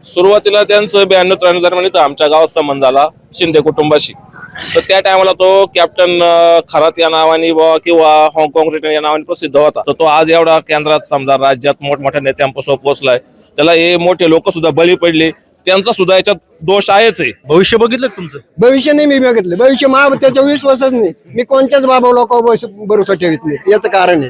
सुरुवातीला त्यांचं 92-93 दरम्यान इथं आमच्या गावात संबंध झाला शिंदे कुटुंबाशी. तर त्या टायमाला तो कॅप्टन खरात या नावाने किंवा हाँगकाँग रिटर्न या नावाने प्रसिद्ध होता. तर तो आज एवढा केंद्रात समजा राज्यात मोठमोठ्या नेत्यांपासून पोहोचलाय. त्याला हे मोठे लोक सुद्धा बळी पडले. त्यांचा सुद्धा याच्यात दोष आहेच आहे. भविष्य बघितलं का तुमचं? भविष्य नाही मी बघितलं. भविष्य त्याच्या विश्वासच नाही. मी कोणत्याच बाबा लोकांवर भरोसा ठेवत नाही. याचं कारण आहे,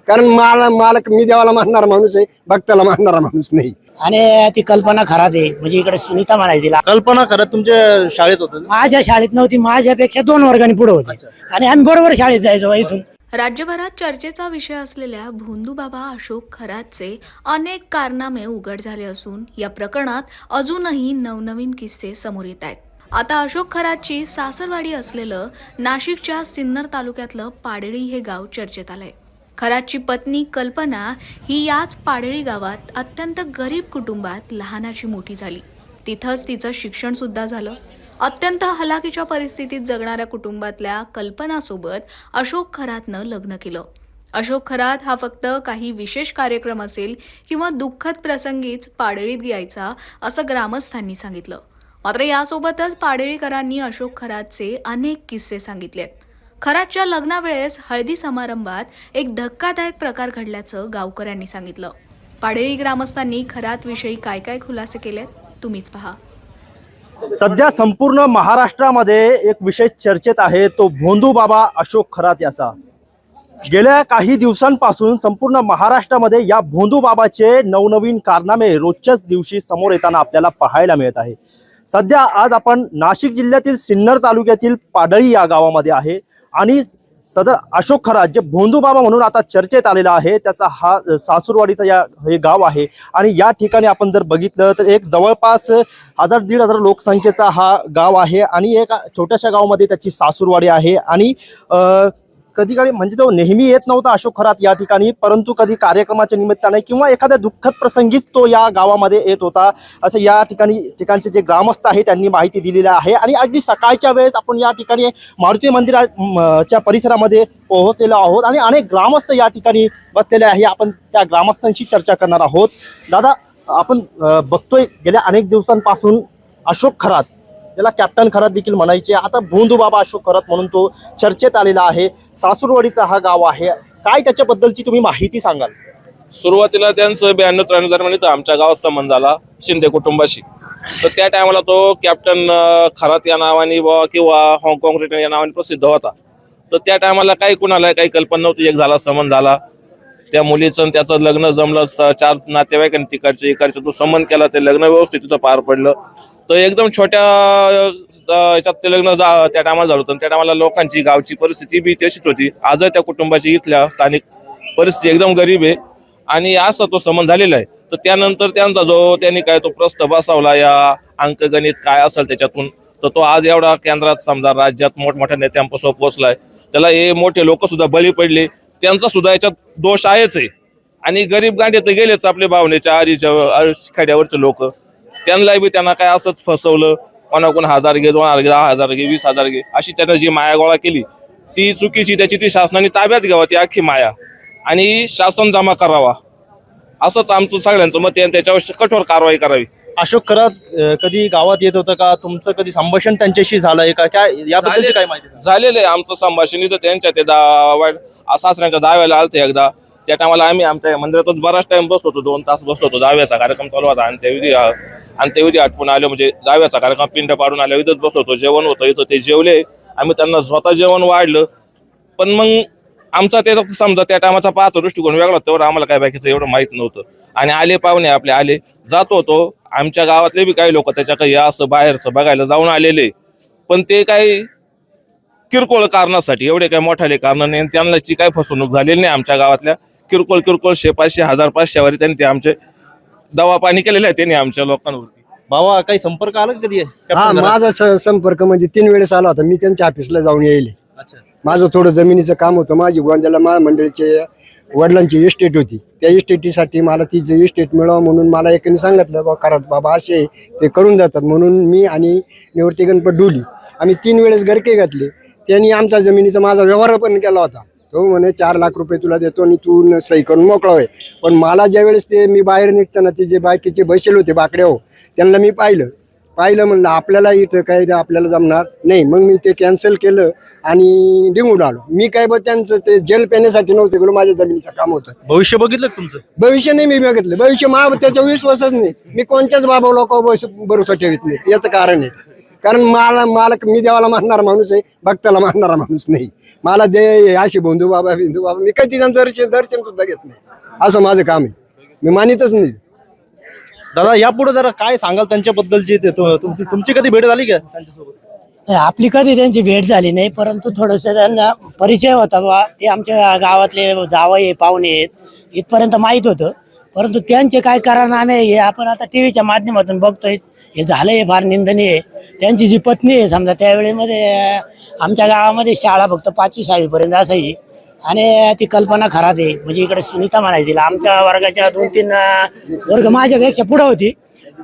कारण मला मी देवाला मानणारा माणूस आहे, भक्ताला मानणारा माणूस नाही. आणि ती कल्पना खरात आहे, म्हणजे इकडे सुनीता म्हणायची तिला. कल्पना खरं तुमच्या शाळेत होतं? माझ्या शाळेत नव्हती, माझ्यापेक्षा 2 वर्गांनी पुढे होती. आणि आम्ही बरोबर शाळेत जायचो इथून. राज्यभरात चर्चेचा विषय असलेल्या भोंदूबाबा अशोक खरातचे अनेक कारनामे उघड झाले असून या प्रकरणात अजूनही नवनवीन किस्से समोर येत आहेत. आता अशोक खरातची सासरवाडी असलेलं नाशिकच्या सिन्नर तालुक्यातलं पाडळी हे गाव चर्चेत आलंय. खरातची पत्नी कल्पना ही याच पाडळी गावात अत्यंत गरीब कुटुंबात लहानाची मोठी झाली. तिथंच तिचं शिक्षण सुद्धा झालं. अत्यंत हलाखीच्या परिस्थितीत जगणाऱ्या कुटुंबातल्या कल्पनासोबत अशोक खरातनं लग्न केलं. अशोक खरात हा फक्त काही विशेष कार्यक्रम असेल किंवा दुःखद प्रसंगीच पाडळीत यायचा असं ग्रामस्थांनी सांगितलं. मात्र यासोबतच पाडळीकरांनी अशोक खरातचे अनेक किस्से सांगितलेत. खरातच्या लग्नावेळेस हळदी समारंभात एक धक्कादायक प्रकार घडल्याचं गावकऱ्यांनी सांगितलं. पाडळी ग्रामस्थांनी खरातविषयी काय काय खुलासे केलेत तुम्हीच पहा. सध्या संपूर्ण महाराष्ट्रामध्ये एक विषय चर्चेत आहे, तो भोंदूबाबा अशोक खरात याचा. गेल्या काही दिवसांपासून संपूर्ण महाराष्ट्रामध्ये या भोंदूबाबाचे नवनवीन कारनामे रोजच्याच दिवशी समोर येताना आपल्याला पाहायला मिळत आहे. सध्या आज आपण नाशिक जिल्ह्यातील सिन्नर तालुक्यातील पाडळी या गावामध्ये आहे आणि सदर अशोक खरात जे भोंदूबाबा म्हणून आता चर्चेत आलेला आहे, त्याचा हा सासूरवाडीचा हे गाव आहे. आणि या ठिकाणी आपण जर बघितलं तर एक जवळपास 1000-1500 लोकसंख्येचा हा गाव आहे आणि एक छोट्याशा गावामध्ये त्याची सासूरवाडी आहे. आणि कधी कधी म्हणजे तो नेहमी येत नव्हता अशोक खरात या ठिकाणी, परंतु कधी कार्यक्रमाच्या निमित्ताने किंवा एखाद्या दुःखद प्रसंगीच तो या गावामध्ये येत होता, असं या ठिकाणचे जे ग्रामस्थ आहे त्यांनी माहिती दिलेली आहे. आणि अगदी सकाळच्या वेळेस आपण या ठिकाणी मारुती मंदिराच्या परिसरामध्ये पोहोचलेलो आहोत आणि अनेक ग्रामस्थ या ठिकाणी बसलेले आहे. आपण त्या ग्रामस्थांशी चर्चा करणार आहोत. दादा, आपण बघतोय गेल्या अनेक दिवसांपासून अशोक खरात, त्याला कॅप्टन खरात देखील म्हणायचे, आता भोंदूबाबा अशोक खरात म्हणून तो चर्चेत आलेला आहे. सासूरवाडीचा हा गाव आहे. काय त्याच्याबद्दलची तुम्ही माहिती सांगाल? सुरुवातीला त्यांचं 92-93 दरम्यान इथं आमच्या गावात संबंध झाला शिंदे कुटुंबाशी. तर त्या टायमाला तो कॅप्टन खरात या नावाने किंवा हाँगकाँग रिटर्न या नावाने प्रसिद्ध होता. तर त्या टायमाला काही कुणाला काही कल्पना नव्हती. एक झाला संबंध झाला, त्या मुलीचं त्याचं लग्न जमलं. 4 नातेवाईकांनी तिकडचे इकडचे तो संबंध केला. ते लग्न व्यवस्थित तिथं पार पडलं. तर एकदम छोट्या याच्यात ते लग्न त्या टायमाला झालं होतं. त्या टायमाला लोकांची गावची परिस्थिती बी तशीच होती. आज त्या कुटुंबाची इथल्या स्थानिक परिस्थिती एकदम गरीब आहे आणि असा तो संबंध झालेला आहे. तर त्यानंतर त्यांचा त्यांनी काय तो प्रस्ताव बसवला या अंकगणित काय असेल त्याच्यातून, तर तो आज एवढा केंद्रात समजा राज्यात मोठमोठ्या नेत्यांपासून पोहोचलाय. त्याला हे मोठे लोक सुद्धा बळी पडले. त्यांचा सुद्धा याच्यात दोष आहेच आहे. आणि गरीब गांडे तर गेलेच आपले भावनेच्या आरीच्या खेड्यावरचे लोक, त्यांना बी त्यांना काय असंच फसवलं. कोणाकोण 1000 घे, 2000 घे, 10,000 घे, 20,000 घे, अशी त्यानं जी माया गोळा केली ती चुकीची. त्याची ती शासनाने ताब्यात घ्यावा ती अख्खी माया आणि शासन जमा करावा, असंच आमचं सगळ्यांचं मत आहे. त्याच्यावर कठोर कारवाई करावी. अशोक खरात कधी गावात येत होतं का? तुमचं कधी संभाषण त्यांच्याशी झालंय का? काय याबद्दलची काय माहिती? झालेलं आहे आमचं संभाषण. इथं त्यांच्या ते सासऱ्यांच्या दाव्याला आलते एकदा. त्या टायमाला आम्ही आमच्या मंदिरातच बराच टाइम बसलो होतो, 2 तास बसलो होतो. दहाव्याचा कार्यक्रम चालू होता आणि ते विधी आटपून आलो, म्हणजे दहाव्याचा कार्यक्रम पिंड पाडून आलो. इथंच बसलो होतो, जेवण होतं इथं. ते जेवले, आम्ही त्यांना स्वतः जेवण वाढलं. पण मग आमचा त्याचा समजा त्या टायमाचा पाहतो दृष्टिकोन वेगळा, तेवढं आम्हाला काय बाकीचं एवढं माहित नव्हतं. आणि आले पाहुणे आपले आले, जात होतो. आमच्या गावातले बी काही लोक त्याच्या काही असं बाहेरचं बघायला जाऊन आलेले, पण ते काही किरकोळ कारणासाठी, एवढे काही मोठाले कारण नाही. त्यांची काही फसवणूक झालेली नाही. आमच्या गावातल्या किरकोळ 500, 1000-500 वारी त्यांनी आमचे दवा पाणी केलेलं आहे त्यांनी आमच्या लोकांवरती. बाबा, काही संपर्क आला कधी? हा, माझा संपर्क म्हणजे 3 वेळेस आला होता. मी त्यांच्या ऑफिसला जाऊन येईल. माझं थोडं जमिनीचं काम होतं. माझी गोंद्याला महामंडळीचे वडिलांची इस्टेट होती. त्या इस्टेटीसाठी मला ती इस्टेट मिळावं म्हणून मला एकाने सांगितलं, बा खरात बाबा असे ते करून जातात. म्हणून मी आणि निवृत्ती गणपत डोली आम्ही 3 वेळेस गरके घातले. त्यांनी आमच्या जमिनीचा माझा व्यवहार पण केला होता. तो म्हणे 4 लाख रुपये तुला देतो आणि तू सही करून मोकळा होय. पण मला ज्यावेळेस ते मी बाहेर निघताना ते जे बाकीचे बसेल होते बाकडे हो त्यांना मी पाहिलं म्हणलं आपल्याला इथं काय आपल्याला जमणार नाही. मग मी ते कॅन्सल केलं आणि निघून आलो. मी काय बघ त्यांचं ते जेल पेण्यासाठी नव्हते गेलो, माझ्या जमिनीचं काम होतं. भविष्य बघितलं का तुमचं? भविष्य नाही मी बघितलं, भविष्य त्याच्या विश्वासच नाही. मी कोणत्याच बाबा लोकांवर भरोसा ठेवत नाही. याचं कारण आहे कारण मला मी देवाला मानणारा माणूस आहे, भक्ताला मानणारा माणूस नाही. मला दे असे बिंदू बाबा मी कधी त्यांचं दर्शन सुद्धा घेत नाही. असं माझं काम आहे, मी मानितच नाही. दादा यापुढे जरा काय सांगाल त्यांच्याबद्दलची तुमची कधी भेट झाली का त्यांच्यासोबत? आपली कधी त्यांची भेट झाली नाही, परंतु थोडंसं त्यांना परिचय होता बा. ते आमच्या गावातले जावई पाहुणे आहेत इथपर्यंत माहीत होतं. परंतु त्यांचे काय कारनामे हे आपण आता टीव्हीच्या माध्यमातून बघतोय. हे झालं हे फार निंदनीय आहे. त्यांची जी पत्नी आहे समजा त्यावेळेमध्ये आमच्या गावामध्ये शाळा फक्त 5वी 6वीपर्यंत असायची आणि ती कल्पना खरात आहे म्हणजे इकडे सुनीता म्हणायची. आमच्या वर्गाच्या 2-3 वर्ग माझ्यापेक्षा पुढं होती.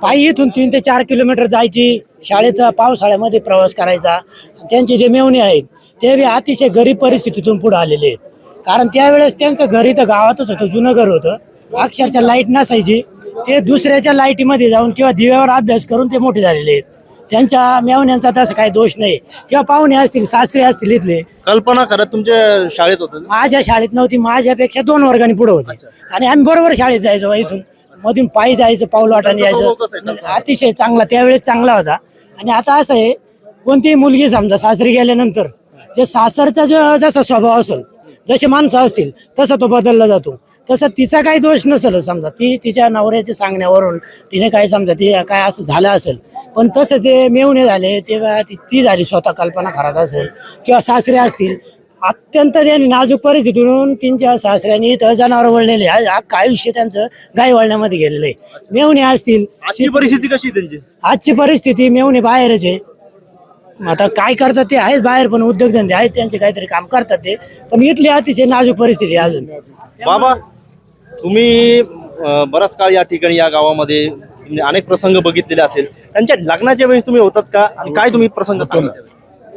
पायी इथून 3 ते 4 किलोमीटर जायची शाळेत, पावसाळ्यामध्ये प्रवास करायचा. त्यांचे जे मेवणे आहेत ते बी अतिशय गरीब परिस्थितीतून पुढे आलेले आहेत. कारण त्यावेळेस त्यांचं घर इथं गावातच होतं, जुनं घर होतं. अक्षरशः लाईट नसायची. ते दुसऱ्याच्या लाईटीमध्ये जाऊन किंवा दिव्यावर अभ्यास करून ते मोठे झालेले आहेत. त्यांच्या मेवण्यांचा तसं काही दोष नाही. किंवा पाहुणे असतील, सासरे असतील इथले. कल्पना खरं तुमच्या शाळेत होतं? माझ्या शाळेत नव्हती, माझ्यापेक्षा 2 वर्गांनी पुढे होती. आणि आम्ही बरोबर शाळेत जायचो इथून मधून पायी जायचं, पाऊल वाटाने यायचं. अतिशय चांगला त्यावेळेस चांगला होता. आणि आता असं आहे कोणतीही मुलगी समजा सासरी गेल्यानंतर जे सासरचा जो जसा स्वभाव असेल, जसे माणसं असतील तसा तो बदलला जातो. तसं तिचा काही दोष नसेल समजा, ती तिच्या नवऱ्याच्या सांगण्यावरून तिने काय समजा ती काय असं झालं असेल. पण तसं ते मेवणे झाले तेव्हा ती झाली स्वतः कल्पना खरात असेल किंवा सासरे असतील. अत्यंत त्यांनी नाजूक परिस्थितीतून त्यांच्या सासऱ्यांनी इथं जनावर वळलेले आयुष्य त्यांचं गाय वळण्यामध्ये गेलेलं आहे. मेवणे असतील. आजची परिस्थिती कशी आहे त्यांची? आजची परिस्थिती मेवणे बाहेरच आहे. आता काय करतात ते आहेत बाहेर, पण उद्योगधंदे आहेत त्यांचे, काहीतरी काम करतात ते. पण इथली अतिशय नाजूक परिस्थिती आहे अजून. बाबा तुम्ही बराच काळ या ठिकाणी या गावामध्ये तुम्ही अनेक प्रसंग बघितलेले असेल. त्यांच्या लग्नाच्या वेळेस तुम्ही होतात का आणि काय तुम्ही प्रसंग सांगता?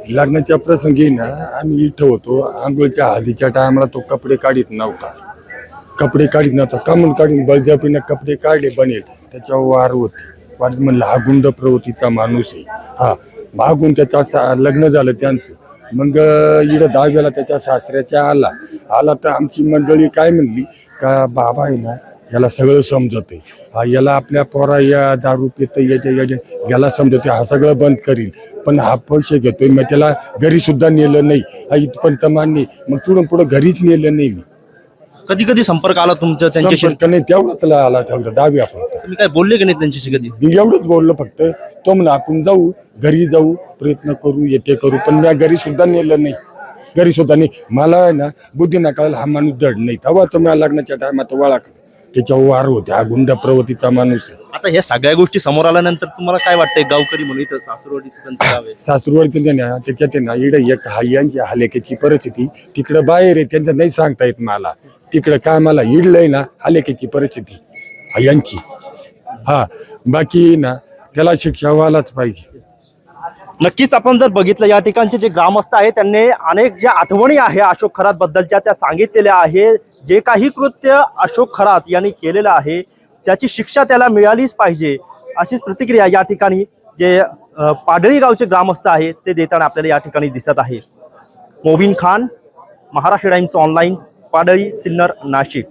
लग्नाच्या प्रसंगी ना आम्ही इथं होतो. आंघोळच्या हळदीच्या टायमाला तो कपडे काढीत नव्हता. कमून काढून बळजबरीने कपडे काढले बनेल त्याच्यावर वार होते. म्हणलं हा गुंड प्रवृत्तीचा माणूस आहे. हा मागून त्याचा लग्न झालं त्यांचं. मग इकडं 10व्याला त्याच्या सासऱ्याच्या आला तर आमची मंडळी काय म्हणली का बाबा आहे ना याला सगळं समजत आहे. हा याला आपल्या पोरा या दारू पितं याला समजते, हा सगळं बंद करील. पण हा पैसे घेतोय. मग त्याला घरी सुद्धा नेलं नाही. हा इथपर्यंत मान्य. मग पुढे घरीच नेलं नाही. मी कधी कधी संपर्क आला तुमचा त्यांच्याशी? संपर्क नाही तेवढा त्याला आला तेवढा 10व्यापर्यंत. तुम्ही काय बोलले की नाही त्यांच्याशी कधी? मी एवढंच बोललो फक्त. तो म्हणा आपण जाऊ घरी जाऊ प्रयत्न करू येते करू. पण मी घरी सुद्धा नेलं नाही. मला आहे ना बुद्धी नाकाळायला हा माणूस धड नाही. तेव्हाच मला लग्नाच्या टायमात वळखलं त्याच्यावर वार होते. हा गुंड प्रवृत्तीचा माणूस आहे. आता ह्या सगळ्या गोष्टी समोर आल्यानंतर तुम्हाला काय वाटतंय? गावकरी म्हणून इथं सासरवाडीचं त्यांचं गाव आहे. सासूरवाडी ना त्याच्यात आहे ना इकडे एक यांची हालेकीची परिस्थिती तिकडं बाहेर आहे. त्यांचं नाही सांगता येत मला. तिकडं काय मला इडलंय ना हालेकीची परिस्थिती यांची. हा बाकी ना त्याला शिक्षा व्हायलाच पाहिजे. नक्कीच आपण जर बघितलं या ठिकाणचे जे ग्रामस्थ आहेत त्यांनी अनेक ज्या आठवणी आहे अशोक खरात बद्दलच्या त्या सांगितलेल्या आहे. जे काही कृत्य अशोक खरात यांनी केलेलं आहे त्याची शिक्षा त्याला मिळालीच पाहिजे अशीच प्रतिक्रिया या ठिकाणी जे पाडळी गावचे ग्रामस्थ आहेत ते देताना आपल्याला या ठिकाणी दिसत आहे. Mobin Khan, Maharashtra times online, Padali, Sinnar, Nashik.